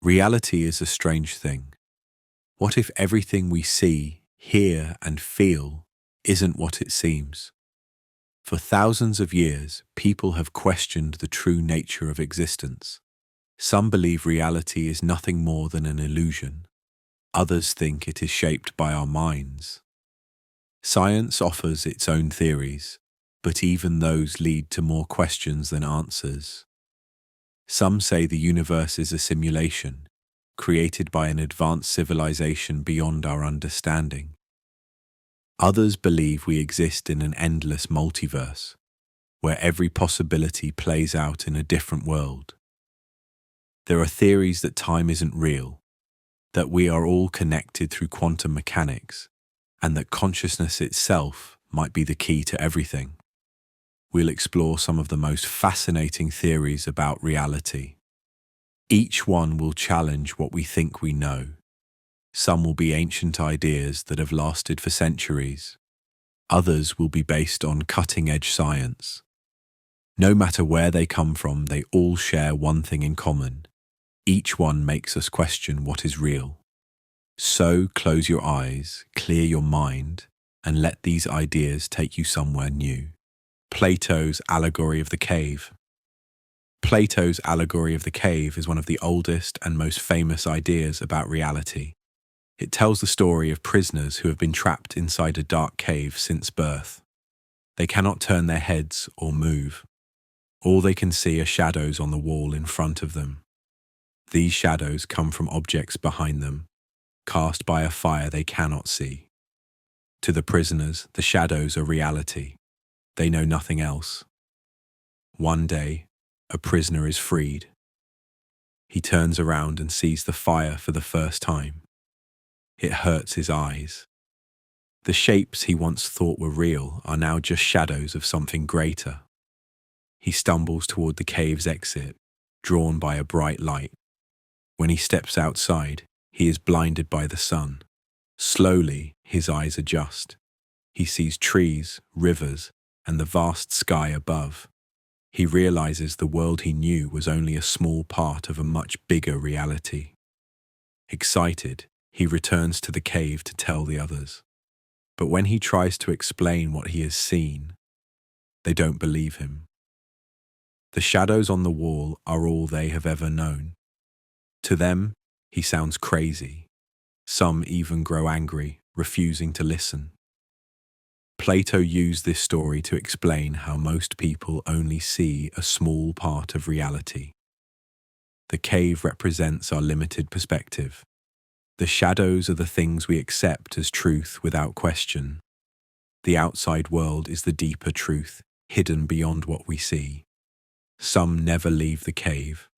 Reality is a strange thing. What if everything we see, hear, and feel isn't what it seems? For thousands of years, people have questioned the true nature of existence. Some believe reality is nothing more than an illusion. Others think it is shaped by our minds. Science offers its own theories, but even those lead to more questions than answers. Some say the universe is a simulation, created by an advanced civilization beyond our understanding. Others believe we exist in an endless multiverse, where every possibility plays out in a different world. There are theories that time isn't real, that we are all connected through quantum mechanics, and that consciousness itself might be the key to everything. We'll explore some of the most fascinating theories about reality. Each one will challenge what we think we know. Some will be ancient ideas that have lasted for centuries. Others will be based on cutting-edge science. No matter where they come from, they all share one thing in common. Each one makes us question what is real. So close your eyes, clear your mind, and let these ideas take you somewhere new. Plato's Allegory of the Cave. Plato's Allegory of the Cave is one of the oldest and most famous ideas about reality. It tells the story of prisoners who have been trapped inside a dark cave since birth. They cannot turn their heads or move. All they can see are shadows on the wall in front of them. These shadows come from objects behind them, cast by a fire they cannot see. To the prisoners, the shadows are reality. They know nothing else. One day, a prisoner is freed. He turns around and sees the fire for the first time. It hurts his eyes. The shapes he once thought were real are now just shadows of something greater. He stumbles toward the cave's exit, drawn by a bright light. When he steps outside, he is blinded by the sun. Slowly, his eyes adjust. He sees trees, rivers, and the vast sky above. He realizes the world he knew was only a small part of a much bigger reality. Excited, he returns to the cave to tell the others. But when he tries to explain what he has seen, they don't believe him. The shadows on the wall are all they have ever known. To them, he sounds crazy. Some even grow angry, refusing to listen. Plato used this story to explain how most people only see a small part of reality. The cave represents our limited perspective. The shadows are the things we accept as truth without question. The outside world is the deeper truth, hidden beyond what we see. Some never leave the cave.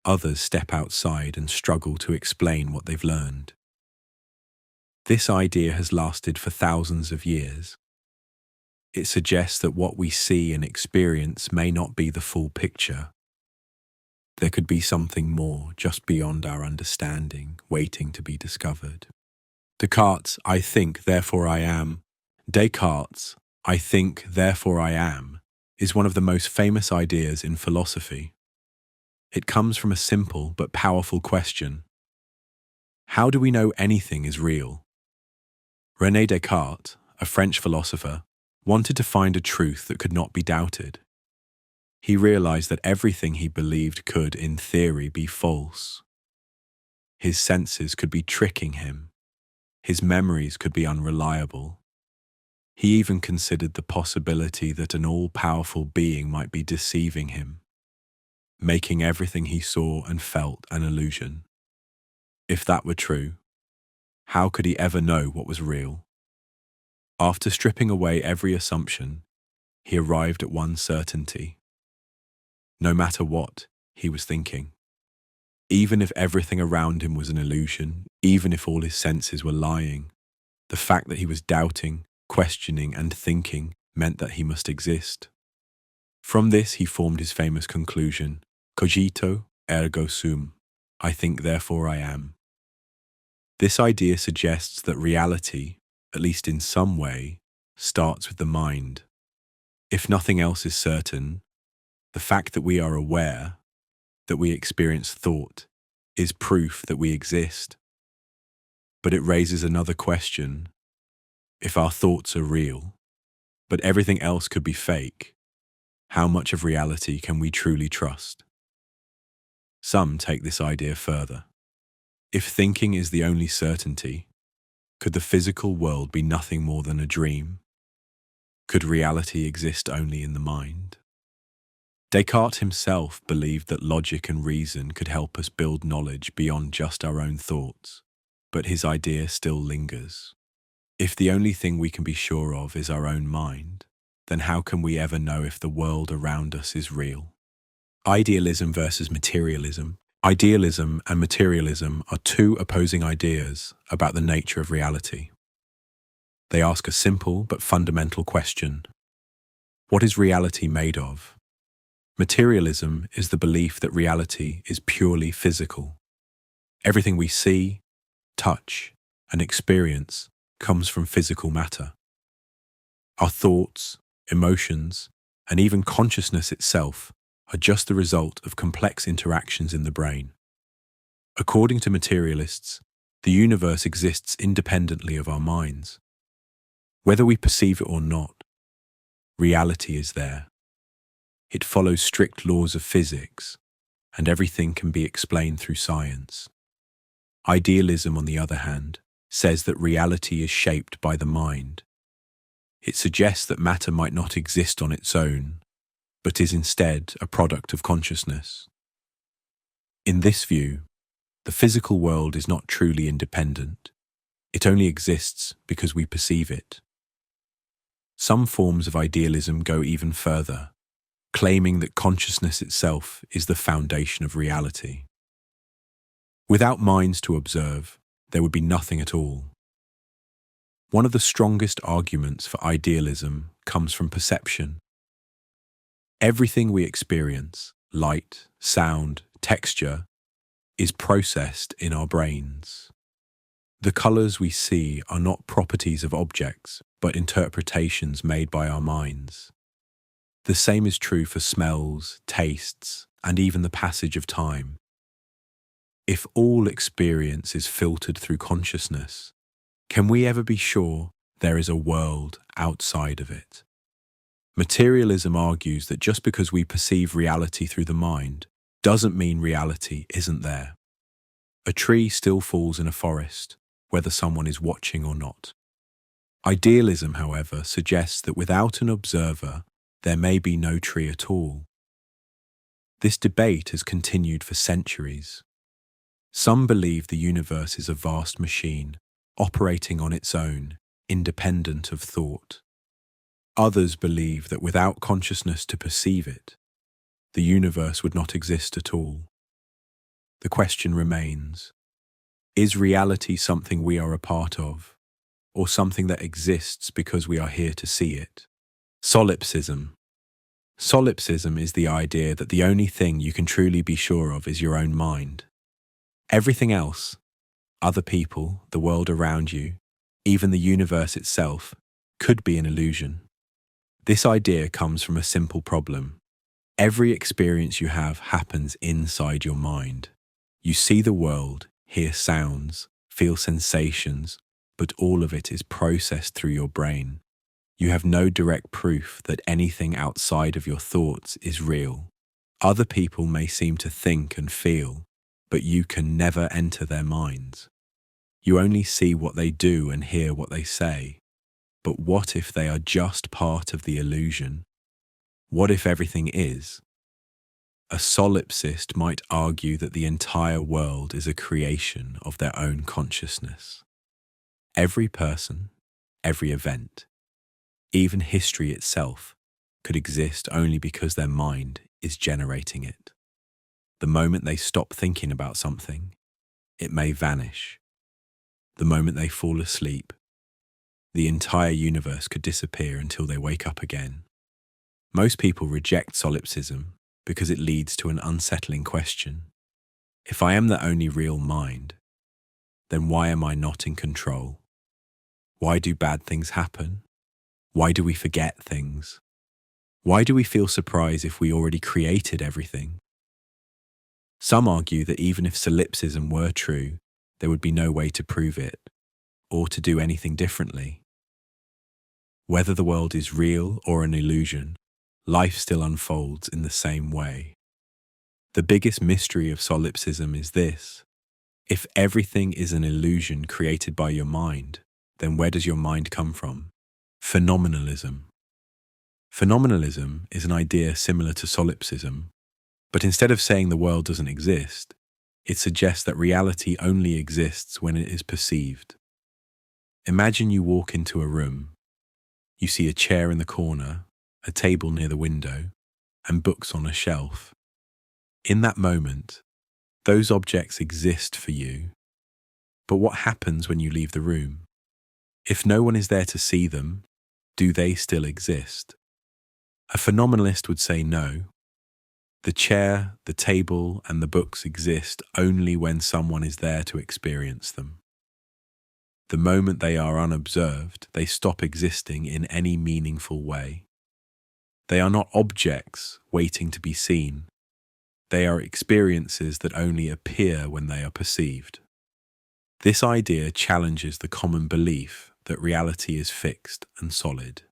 Others step outside and struggle to explain what they've learned. This idea has lasted for thousands of years. It suggests that what we see and experience may not be the full picture. There could be something more just beyond our understanding, waiting to be discovered. Descartes' "I think, therefore I am." Descartes' "I think, therefore I am" is one of the most famous ideas in philosophy. It comes from a simple but powerful question. How do we know anything is real? René Descartes, a French philosopher, wanted to find a truth that could not be doubted. He realized that everything he believed could, in theory, be false. His senses could be tricking him. His memories could be unreliable. He even considered the possibility that an all-powerful being might be deceiving him, making everything he saw and felt an illusion. If that were true, how could he ever know what was real? After stripping away every assumption, he arrived at one certainty. No matter what, he was thinking. Even if everything around him was an illusion, even if all his senses were lying, the fact that he was doubting, questioning, and thinking meant that he must exist. From this, he formed his famous conclusion, cogito ergo sum, I think, therefore I am. This idea suggests that reality, at least in some way, starts with the mind. If nothing else is certain, the fact that we are aware, that we experience thought, is proof that we exist. But it raises another question. If our thoughts are real, but everything else could be fake, how much of reality can we truly trust? Some take this idea further. If thinking is the only certainty, could the physical world be nothing more than a dream? Could reality exist only in the mind? Descartes himself believed that logic and reason could help us build knowledge beyond just our own thoughts, but his idea still lingers. If the only thing we can be sure of is our own mind, then how can we ever know if the world around us is real? Idealism versus materialism. Idealism and materialism are two opposing ideas about the nature of reality. They ask a simple but fundamental question. What is reality made of? Materialism is the belief that reality is purely physical. Everything we see, touch, and experience comes from physical matter. Our thoughts, emotions, and even consciousness itself are just the result of complex interactions in the brain. According to materialists, the universe exists independently of our minds. Whether we perceive it or not, reality is there. It follows strict laws of physics, and everything can be explained through science. Idealism, on the other hand, says that reality is shaped by the mind. It suggests that matter might not exist on its own, but is instead a product of consciousness. In this view, the physical world is not truly independent. It only exists because we perceive it. Some forms of idealism go even further, claiming that consciousness itself is the foundation of reality. Without minds to observe, there would be nothing at all. One of the strongest arguments for idealism comes from perception. Everything we experience, light, sound, texture, is processed in our brains. The colors we see are not properties of objects, but interpretations made by our minds. The same is true for smells, tastes, and even the passage of time. If all experience is filtered through consciousness, can we ever be sure there is a world outside of it? Materialism argues that just because we perceive reality through the mind doesn't mean reality isn't there. A tree still falls in a forest, whether someone is watching or not. Idealism, however, suggests that without an observer, there may be no tree at all. This debate has continued for centuries. Some believe the universe is a vast machine, operating on its own, independent of thought. Others believe that without consciousness to perceive it, the universe would not exist at all. The question remains, is reality something we are a part of, or something that exists because we are here to see it? Solipsism. Solipsism is the idea that the only thing you can truly be sure of is your own mind. Everything else, other people, the world around you, even the universe itself, could be an illusion. This idea comes from a simple problem. Every experience you have happens inside your mind. You see the world, hear sounds, feel sensations, but all of it is processed through your brain. You have no direct proof that anything outside of your thoughts is real. Other people may seem to think and feel, but you can never enter their minds. You only see what they do and hear what they say. But what if they are just part of the illusion? What if everything is? A solipsist might argue that the entire world is a creation of their own consciousness. Every person, every event, even history itself, could exist only because their mind is generating it. The moment they stop thinking about something, it may vanish. The moment they fall asleep, the entire universe could disappear until they wake up again. Most people reject solipsism because it leads to an unsettling question. If I am the only real mind, then why am I not in control? Why do bad things happen? Why do we forget things? Why do we feel surprised if we already created everything? Some argue that even if solipsism were true, there would be no way to prove it, or to do anything differently. Whether the world is real or an illusion, life still unfolds in the same way. The biggest mystery of solipsism is this: if everything is an illusion created by your mind, then where does your mind come from? Phenomenalism. Phenomenalism is an idea similar to solipsism, but instead of saying the world doesn't exist, it suggests that reality only exists when it is perceived. Imagine you walk into a room. You see a chair in the corner, a table near the window, and books on a shelf. In that moment, those objects exist for you. But what happens when you leave the room? If no one is there to see them, do they still exist? A phenomenalist would say no. The chair, the table, and the books exist only when someone is there to experience them. The moment they are unobserved, they stop existing in any meaningful way. They are not objects waiting to be seen. They are experiences that only appear when they are perceived. This idea challenges the common belief that reality is fixed and solid.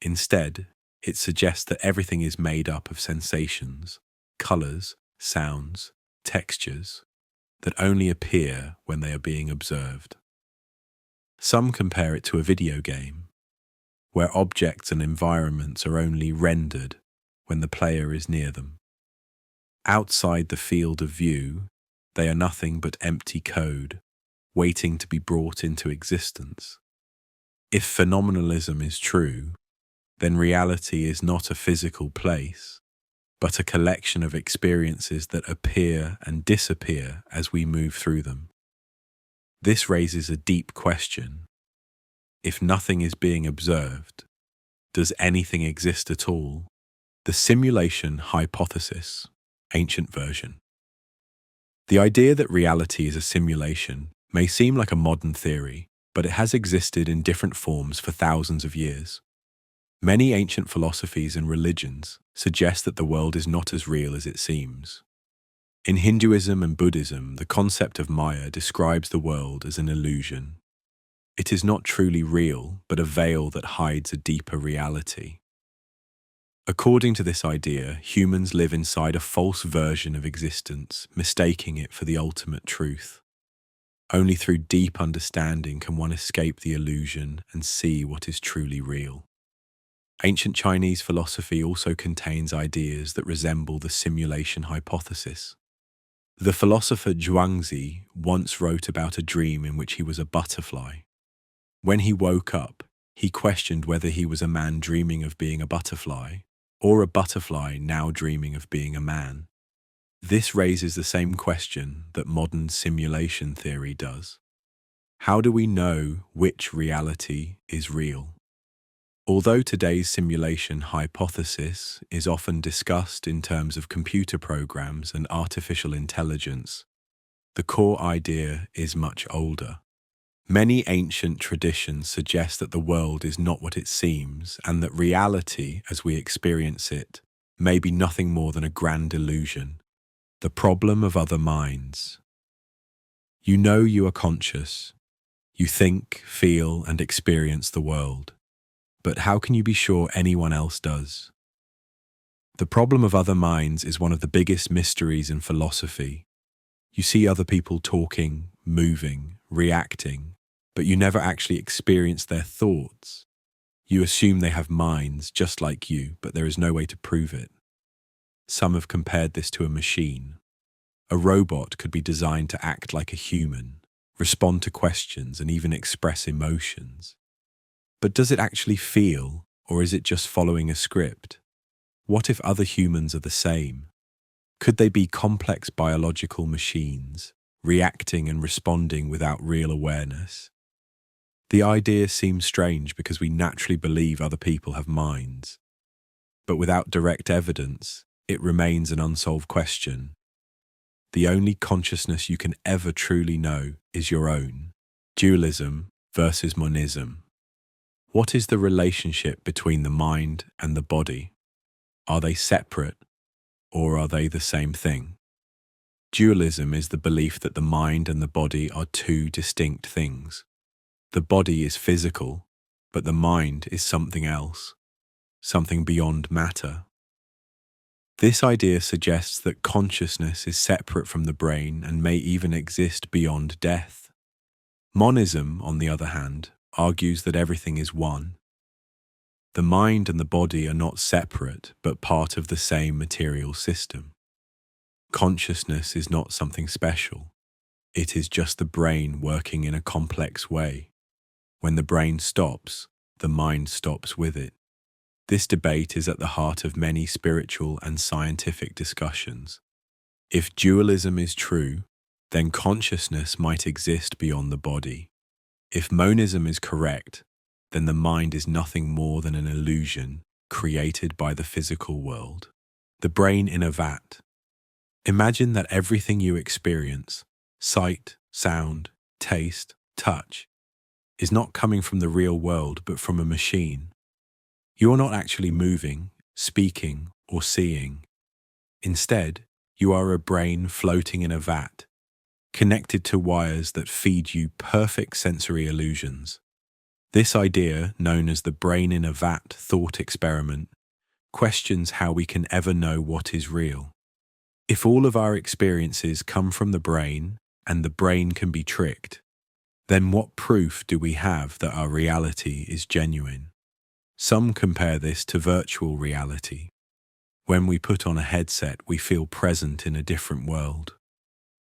Instead, it suggests that everything is made up of sensations, colours, sounds, textures, that only appear when they are being observed. Some compare it to a video game, where objects and environments are only rendered when the player is near them. Outside the field of view, they are nothing but empty code, waiting to be brought into existence. If phenomenalism is true, then reality is not a physical place, but a collection of experiences that appear and disappear as we move through them. This raises a deep question. If nothing is being observed, does anything exist at all? The simulation hypothesis, ancient version. The idea that reality is a simulation may seem like a modern theory, but it has existed in different forms for thousands of years. Many ancient philosophies and religions suggest that the world is not as real as it seems. In Hinduism and Buddhism, the concept of Maya describes the world as an illusion. It is not truly real, but a veil that hides a deeper reality. According to this idea, humans live inside a false version of existence, mistaking it for the ultimate truth. Only through deep understanding can one escape the illusion and see what is truly real. Ancient Chinese philosophy also contains ideas that resemble the simulation hypothesis. The philosopher Zhuangzi once wrote about a dream in which he was a butterfly. When he woke up, he questioned whether he was a man dreaming of being a butterfly, or a butterfly now dreaming of being a man. This raises the same question that modern simulation theory does. How do we know which reality is real? Although today's simulation hypothesis is often discussed in terms of computer programs and artificial intelligence, the core idea is much older. Many ancient traditions suggest that the world is not what it seems, and that reality, as we experience it, may be nothing more than a grand illusion. The problem of other minds. You know you are conscious. You think, feel, and experience the world. But how can you be sure anyone else does? The problem of other minds is one of the biggest mysteries in philosophy. You see other people talking, moving, reacting, but you never actually experience their thoughts. You assume they have minds just like you, but there is no way to prove it. Some have compared this to a machine. A robot could be designed to act like a human, respond to questions, and even express emotions. But does it actually feel, or is it just following a script? What if other humans are the same? Could they be complex biological machines, reacting and responding without real awareness? The idea seems strange because we naturally believe other people have minds. But without direct evidence, it remains an unsolved question. The only consciousness you can ever truly know is your own. Dualism versus Monism. What is the relationship between the mind and the body? Are they separate, or are they the same thing? Dualism is the belief that the mind and the body are two distinct things. The body is physical, but the mind is something else, something beyond matter. This idea suggests that consciousness is separate from the brain and may even exist beyond death. Monism, on the other hand, argues that everything is one. The mind and the body are not separate, but part of the same material system. Consciousness is not something special. It is just the brain working in a complex way. When the brain stops, the mind stops with it. This debate is at the heart of many spiritual and scientific discussions. If dualism is true, then consciousness might exist beyond the body. If monism is correct, then the mind is nothing more than an illusion created by the physical world. The brain in a vat. Imagine that everything you experience, sight, sound, taste, touch, is not coming from the real world but from a machine. You are not actually moving, speaking, or seeing. Instead, you are a brain floating in a vat, connected to wires that feed you perfect sensory illusions. This idea, known as the brain in a vat thought experiment, questions how we can ever know what is real. If all of our experiences come from the brain and the brain can be tricked, then what proof do we have that our reality is genuine? Some compare this to virtual reality. When we put on a headset, we feel present in a different world.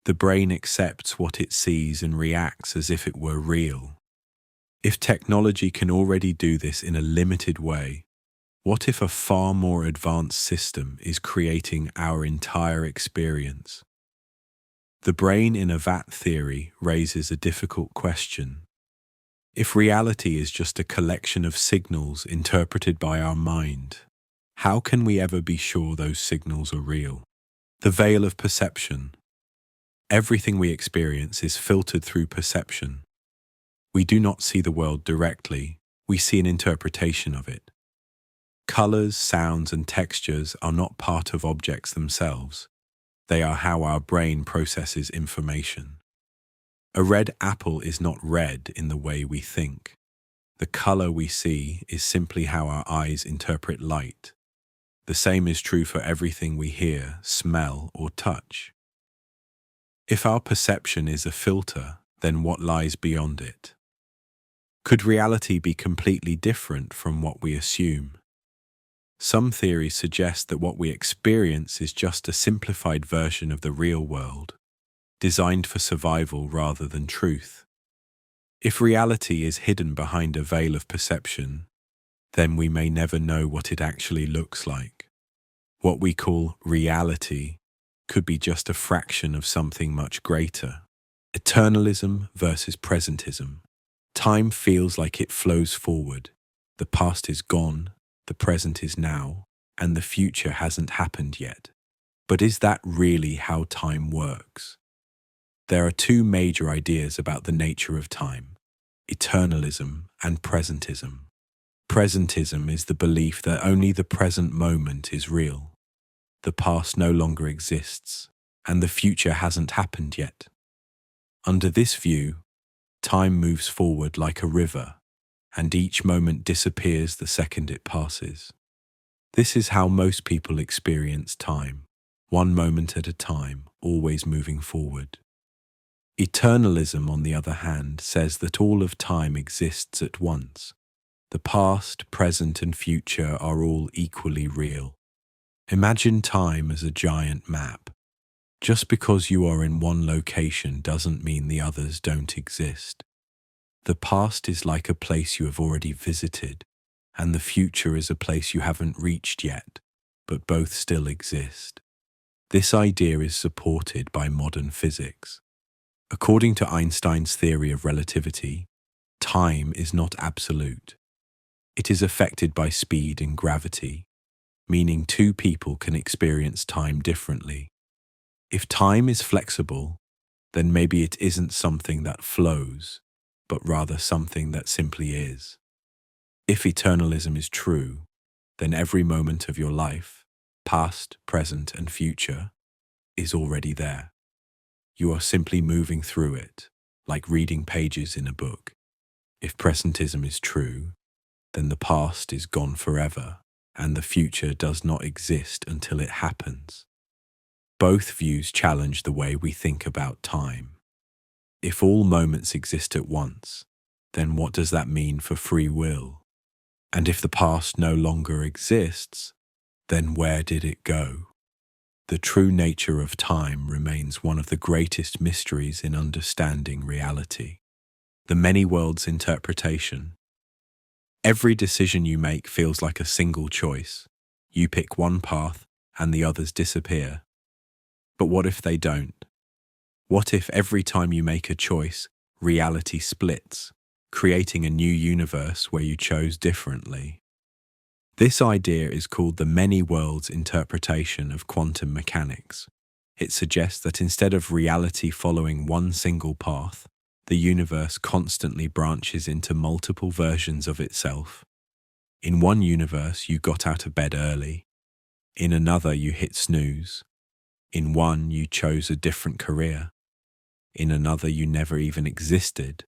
The brain accepts what it sees and reacts as if it were real. If technology can already do this in a limited way, what if a far more advanced system is creating our entire experience? The brain in a vat theory raises a difficult question. If reality is just a collection of signals interpreted by our mind, how can we ever be sure those signals are real? The veil of perception. Everything we experience is filtered through perception. We do not see the world directly, we see an interpretation of it. Colors, sounds, and textures are not part of objects themselves. They are how our brain processes information. A red apple is not red in the way we think. The color we see is simply how our eyes interpret light. The same is true for everything we hear, smell, or touch. If our perception is a filter, then what lies beyond it? Could reality be completely different from what we assume? Some theories suggest that what we experience is just a simplified version of the real world, designed for survival rather than truth. If reality is hidden behind a veil of perception, then we may never know what it actually looks like. What we call reality could be just a fraction of something much greater. Eternalism versus Presentism. Time feels like it flows forward. The past is gone, the present is now, and the future hasn't happened yet. But is that really how time works? There are two major ideas about the nature of time: eternalism and presentism. Presentism is the belief that only the present moment is real. The past no longer exists, and the future hasn't happened yet. Under this view, time moves forward like a river, and each moment disappears the second it passes. This is how most people experience time, one moment at a time, always moving forward. Eternalism, on the other hand, says that all of time exists at once. The past, present, and future are all equally real. Imagine time as a giant map. Just because you are in one location doesn't mean the others don't exist. The past is like a place you have already visited, and the future is a place you haven't reached yet, but both still exist. This idea is supported by modern physics. According to Einstein's theory of relativity, time is not absolute. It is affected by speed and gravity, meaning two people can experience time differently. If time is flexible, then maybe it isn't something that flows, but rather something that simply is. If eternalism is true, then every moment of your life, past, present, and future, is already there. You are simply moving through it, like reading pages in a book. If presentism is true, then the past is gone forever, and the future does not exist until it happens. Both views challenge the way we think about time. If all moments exist at once, then what does that mean for free will? And if the past no longer exists, then where did it go? The true nature of time remains one of the greatest mysteries in understanding reality. The many worlds interpretation. Every decision you make feels like a single choice. You pick one path and the others disappear. But what if they don't? What if every time you make a choice, reality splits, creating a new universe where you chose differently? This idea is called the many worlds interpretation of quantum mechanics. It suggests that instead of reality following one single path, the universe constantly branches into multiple versions of itself. In one universe, you got out of bed early. In another, you hit snooze. In one, you chose a different career. In another, you never even existed.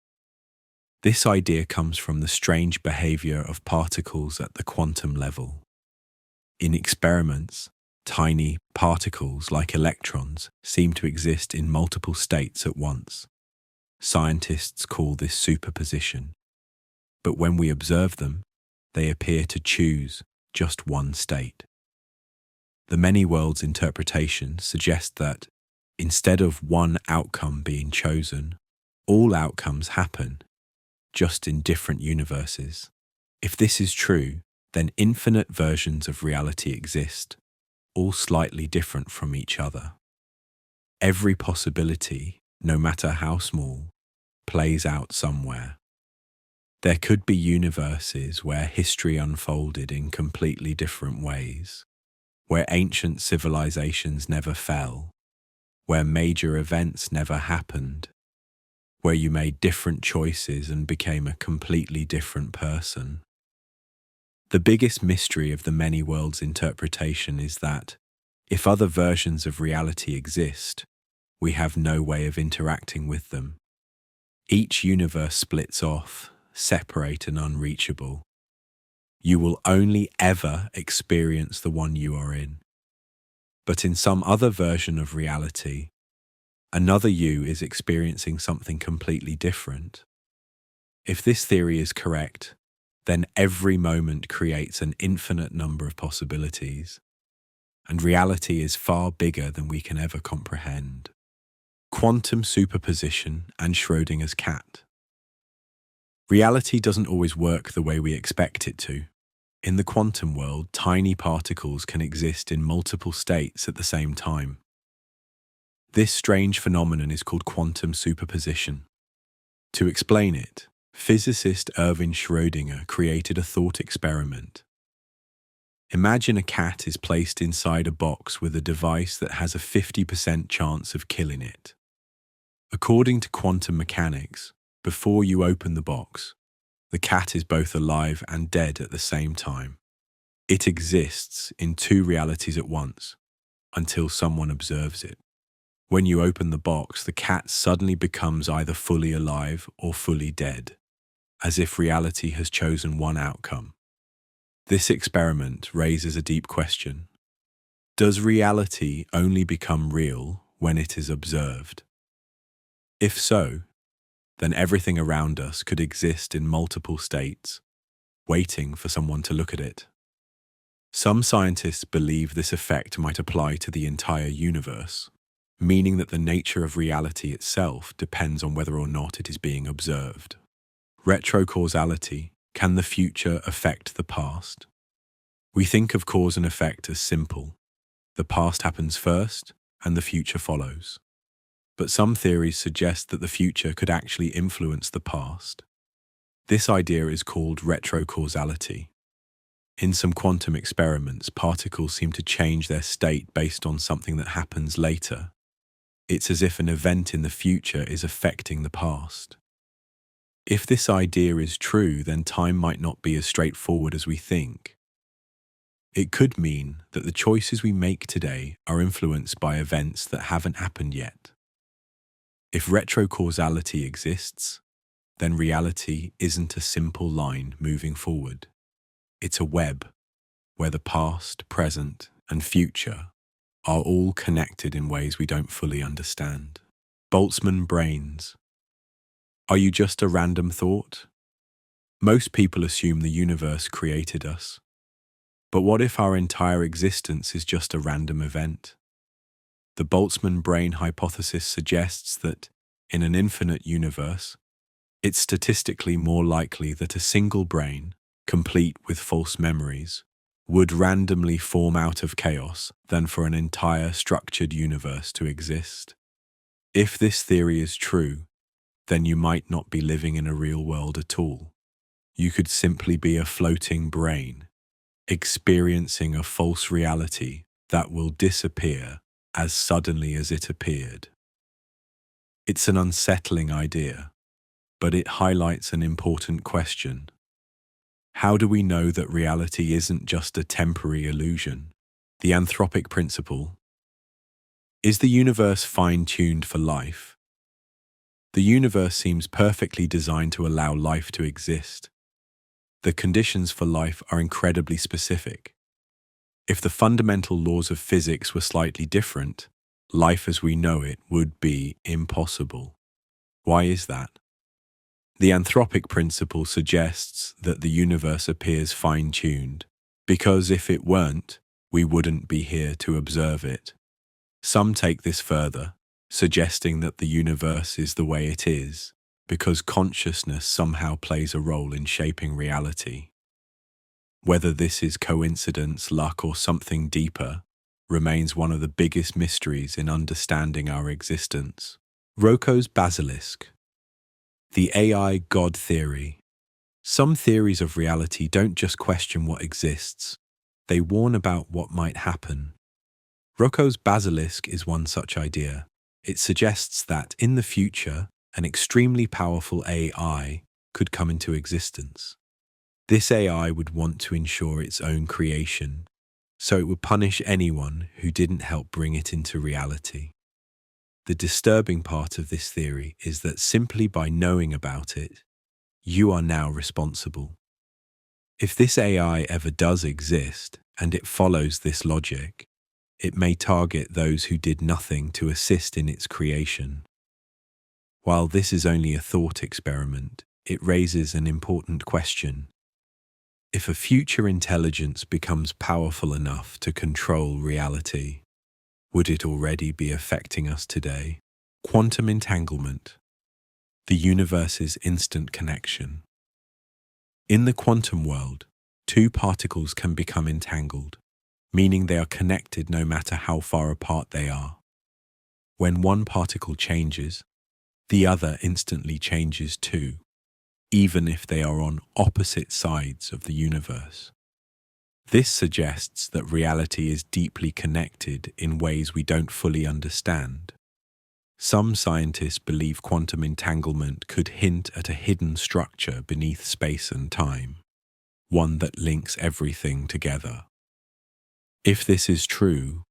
This idea comes from the strange behavior of particles at the quantum level. In experiments, tiny particles like electrons seem to exist in multiple states at once. Scientists call this superposition. But when we observe them, they appear to choose just one state. The many worlds interpretation suggests that, instead of one outcome being chosen, all outcomes happen, just in different universes. If this is true, then infinite versions of reality exist, all slightly different from each other. Every possibility, no matter how small, plays out somewhere. There could be universes where history unfolded in completely different ways, where ancient civilizations never fell, where major events never happened, where you made different choices and became a completely different person. The biggest mystery of the many worlds interpretation is that, if other versions of reality exist, we have no way of interacting with them. Each universe splits off, separate and unreachable. You will only ever experience the one you are in. But in some other version of reality, another you is experiencing something completely different. If this theory is correct, then every moment creates an infinite number of possibilities, and reality is far bigger than we can ever comprehend. Quantum superposition and Schrödinger's cat. Reality doesn't always work the way we expect it to. In the quantum world, tiny particles can exist in multiple states at the same time. This strange phenomenon is called quantum superposition. To explain it, physicist Erwin Schrödinger created a thought experiment. Imagine a cat is placed inside a box with a device that has a 50% chance of killing it. According to quantum mechanics, before you open the box, the cat is both alive and dead at the same time. It exists in two realities at once, until someone observes it. When you open the box, the cat suddenly becomes either fully alive or fully dead, as if reality has chosen one outcome. This experiment raises a deep question. Does reality only become real when it is observed? If so, then everything around us could exist in multiple states, waiting for someone to look at it. Some scientists believe this effect might apply to the entire universe, meaning that the nature of reality itself depends on whether or not it is being observed. Retrocausality. Can the future affect the past? We think of cause and effect as simple. The past happens first, and the future follows. But some theories suggest that the future could actually influence the past. This idea is called retrocausality. In some quantum experiments, particles seem to change their state based on something that happens later. It's as if an event in the future is affecting the past. If this idea is true, then time might not be as straightforward as we think. It could mean that the choices we make today are influenced by events that haven't happened yet. If retrocausality exists, then reality isn't a simple line moving forward. It's a web where the past, present, and future are all connected in ways we don't fully understand. Boltzmann brains. Are you just a random thought? Most people assume the universe created us. But what if our entire existence is just a random event? The Boltzmann brain hypothesis suggests that, in an infinite universe, it's statistically more likely that a single brain, complete with false memories, would randomly form out of chaos than for an entire structured universe to exist. If this theory is true, then you might not be living in a real world at all. You could simply be a floating brain, experiencing a false reality that will disappear as suddenly as it appeared. It's an unsettling idea, but it highlights an important question. How do we know that reality isn't just a temporary illusion? The anthropic principle. Is the universe fine-tuned for life? The universe seems perfectly designed to allow life to exist. The conditions for life are incredibly specific. If the fundamental laws of physics were slightly different, life as we know it would be impossible. Why is that? The anthropic principle suggests that the universe appears fine-tuned, because if it weren't, we wouldn't be here to observe it. Some take this further, suggesting that the universe is the way it is, because consciousness somehow plays a role in shaping reality. Whether this is coincidence, luck, or something deeper, remains one of the biggest mysteries in understanding our existence. Roko's basilisk. The AI God theory. Some theories of reality don't just question what exists, they warn about what might happen. Roko's basilisk is one such idea. It suggests that, in the future, an extremely powerful AI could come into existence. This AI would want to ensure its own creation, so it would punish anyone who didn't help bring it into reality. The disturbing part of this theory is that simply by knowing about it, you are now responsible. If this AI ever does exist, and it follows this logic, it may target those who did nothing to assist in its creation. While this is only a thought experiment, it raises an important question. If a future intelligence becomes powerful enough to control reality, would it already be affecting us today? Quantum entanglement. The universe's instant connection. In the quantum world, two particles can become entangled, meaning they are connected no matter how far apart they are. When one particle changes, the other instantly changes too, even if they are on opposite sides of the universe. This suggests that reality is deeply connected in ways we don't fully understand. Some scientists believe quantum entanglement could hint at a hidden structure beneath space and time, one that links everything together. If this is true,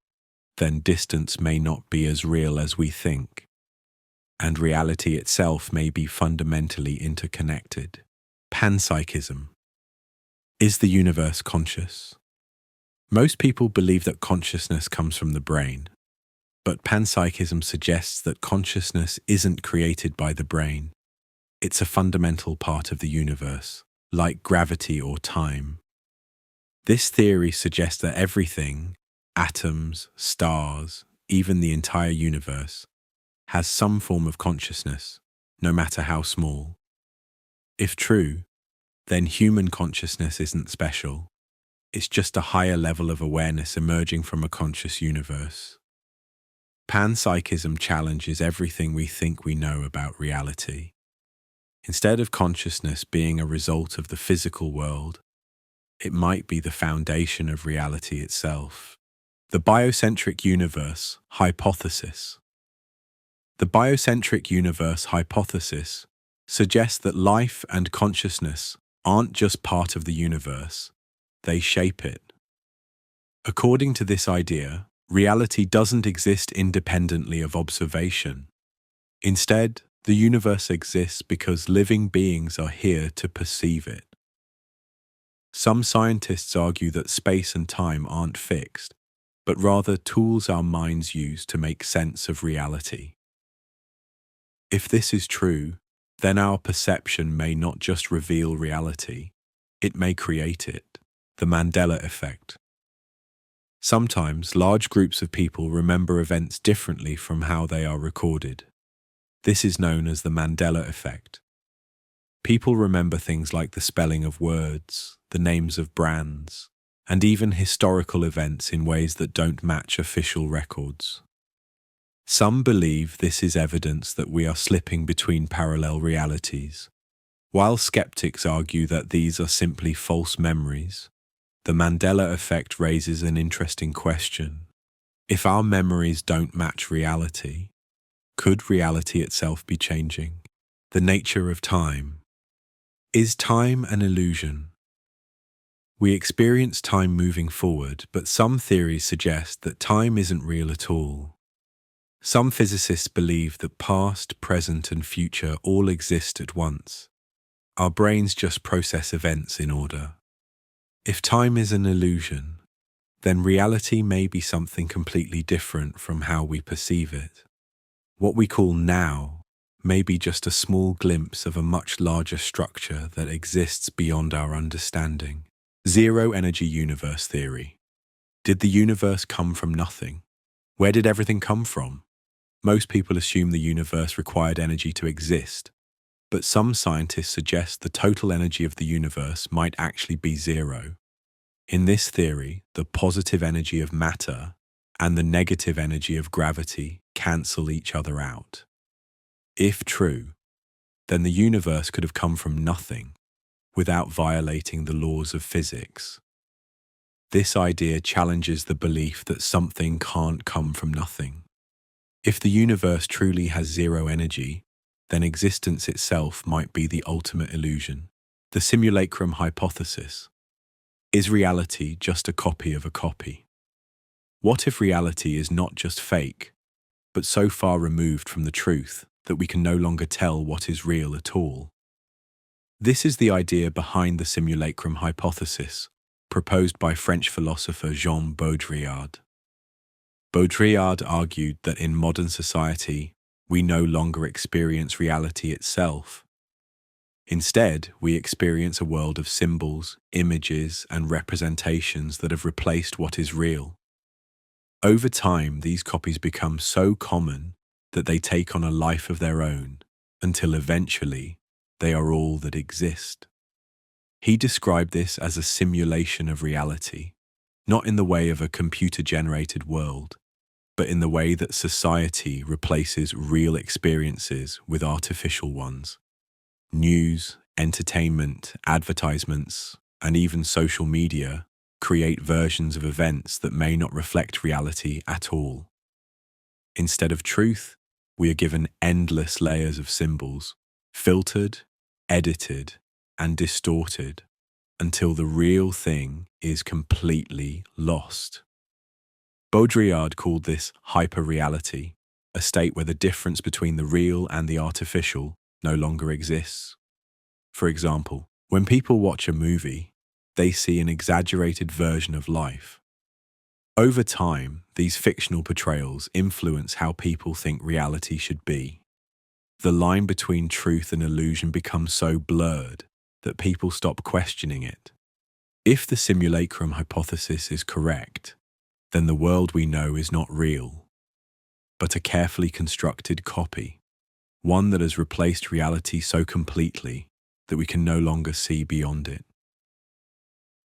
then distance may not be as real as we think, and reality itself may be fundamentally interconnected. Panpsychism. Is the universe conscious? Most people believe that consciousness comes from the brain, but panpsychism suggests that consciousness isn't created by the brain. It's a fundamental part of the universe, like gravity or time. This theory suggests that everything, atoms, stars, even the entire universe, has some form of consciousness, no matter how small. If true, then human consciousness isn't special. It's just a higher level of awareness emerging from a conscious universe. Panpsychism challenges everything we think we know about reality. Instead of consciousness being a result of the physical world, it might be the foundation of reality itself. The biocentric universe hypothesis. The biocentric universe hypothesis suggests that life and consciousness aren't just part of the universe, they shape it. According to this idea, reality doesn't exist independently of observation. Instead, the universe exists because living beings are here to perceive it. Some scientists argue that space and time aren't fixed, but rather tools our minds use to make sense of reality. If this is true, then our perception may not just reveal reality, it may create it, the Mandela effect. Sometimes large groups of people remember events differently from how they are recorded. This is known as the Mandela effect. People remember things like the spelling of words, the names of brands, and even historical events in ways that don't match official records. Some believe this is evidence that we are slipping between parallel realities, while skeptics argue that these are simply false memories. The Mandela effect raises an interesting question. If our memories don't match reality, could reality itself be changing? The nature of time. Is time an illusion? We experience time moving forward, but some theories suggest that time isn't real at all. Some physicists believe that past, present, and future all exist at once. Our brains just process events in order. If time is an illusion, then reality may be something completely different from how we perceive it. What we call now may be just a small glimpse of a much larger structure that exists beyond our understanding. Zero-energy universe theory. Did the universe come from nothing? Where did everything come from? Most people assume the universe required energy to exist, but some scientists suggest the total energy of the universe might actually be zero. In this theory, the positive energy of matter and the negative energy of gravity cancel each other out. If true, then the universe could have come from nothing without violating the laws of physics. This idea challenges the belief that something can't come from nothing. If the universe truly has zero energy, then existence itself might be the ultimate illusion. The simulacrum hypothesis. Is reality just a copy of a copy? What if reality is not just fake, but so far removed from the truth that we can no longer tell what is real at all? This is the idea behind the simulacrum hypothesis, proposed by French philosopher Jean Baudrillard. Baudrillard argued that in modern society, we no longer experience reality itself. Instead, we experience a world of symbols, images, and representations that have replaced what is real. Over time, these copies become so common that they take on a life of their own, until eventually, they are all that exist. He described this as a simulation of reality, not in the way of a computer-generated world, but in the way that society replaces real experiences with artificial ones. News, entertainment, advertisements, and even social media create versions of events that may not reflect reality at all. Instead of truth, we are given endless layers of symbols, filtered, edited, and distorted, until the real thing is completely lost. Baudrillard called this hyperreality, a state where the difference between the real and the artificial no longer exists. For example, when people watch a movie, they see an exaggerated version of life. Over time, these fictional portrayals influence how people think reality should be. The line between truth and illusion becomes so blurred that people stop questioning it. If the simulacrum hypothesis is correct, then the world we know is not real, but a carefully constructed copy, one that has replaced reality so completely that we can no longer see beyond it.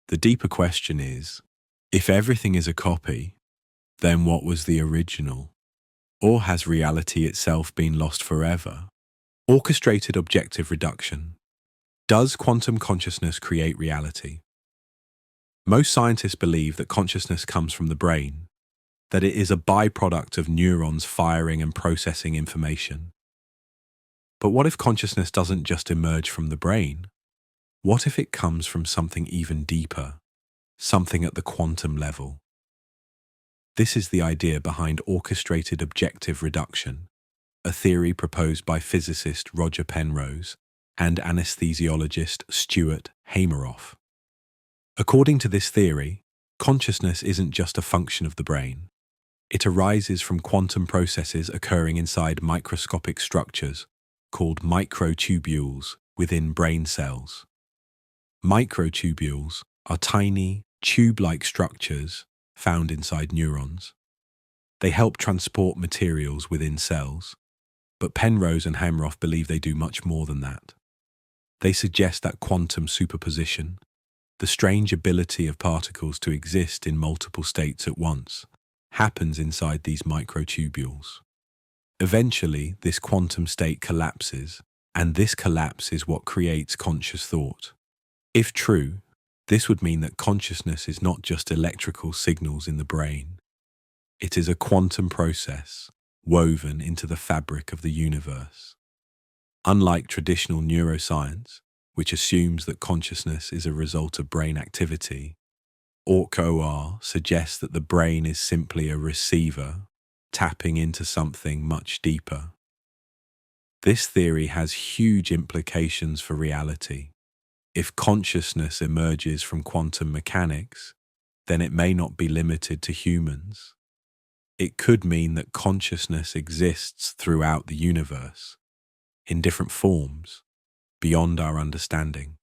The deeper question is, if everything is a copy, then what was the original? Or has reality itself been lost forever? Orchestrated objective reduction. Does quantum consciousness create reality? Most scientists believe that consciousness comes from the brain, that it is a byproduct of neurons firing and processing information. But what if consciousness doesn't just emerge from the brain? What if it comes from something even deeper, something at the quantum level? This is the idea behind orchestrated objective reduction, a theory proposed by physicist Roger Penrose and anesthesiologist Stuart Hameroff. According to this theory, consciousness isn't just a function of the brain. It arises from quantum processes occurring inside microscopic structures called microtubules within brain cells. Microtubules are tiny, tube-like structures found inside neurons. They help transport materials within cells, but Penrose and Hameroff believe they do much more than that. They suggest that quantum superposition, the strange ability of particles to exist in multiple states at once, happens inside these microtubules. Eventually, this quantum state collapses, and this collapse is what creates conscious thought. If true, this would mean that consciousness is not just electrical signals in the brain. It is a quantum process woven into the fabric of the universe. Unlike traditional neuroscience, which assumes that consciousness is a result of brain activity, OR suggests that the brain is simply a receiver tapping into something much deeper. This theory has huge implications for reality. If consciousness emerges from quantum mechanics, then it may not be limited to humans. It could mean that consciousness exists throughout the universe, in different forms, beyond our understanding.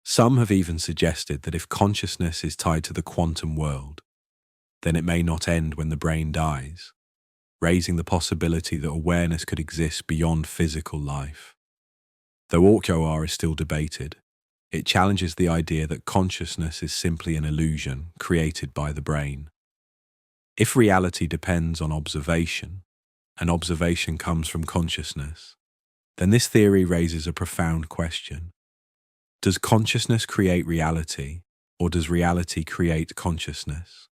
Some have even suggested that if consciousness is tied to the quantum world, then it may not end when the brain dies, raising the possibility that awareness could exist beyond physical life. Though OR is still debated, it challenges the idea that consciousness is simply an illusion created by the brain. If reality depends on observation, and observation comes from consciousness, then this theory raises a profound question. Does consciousness create reality, or does reality create consciousness?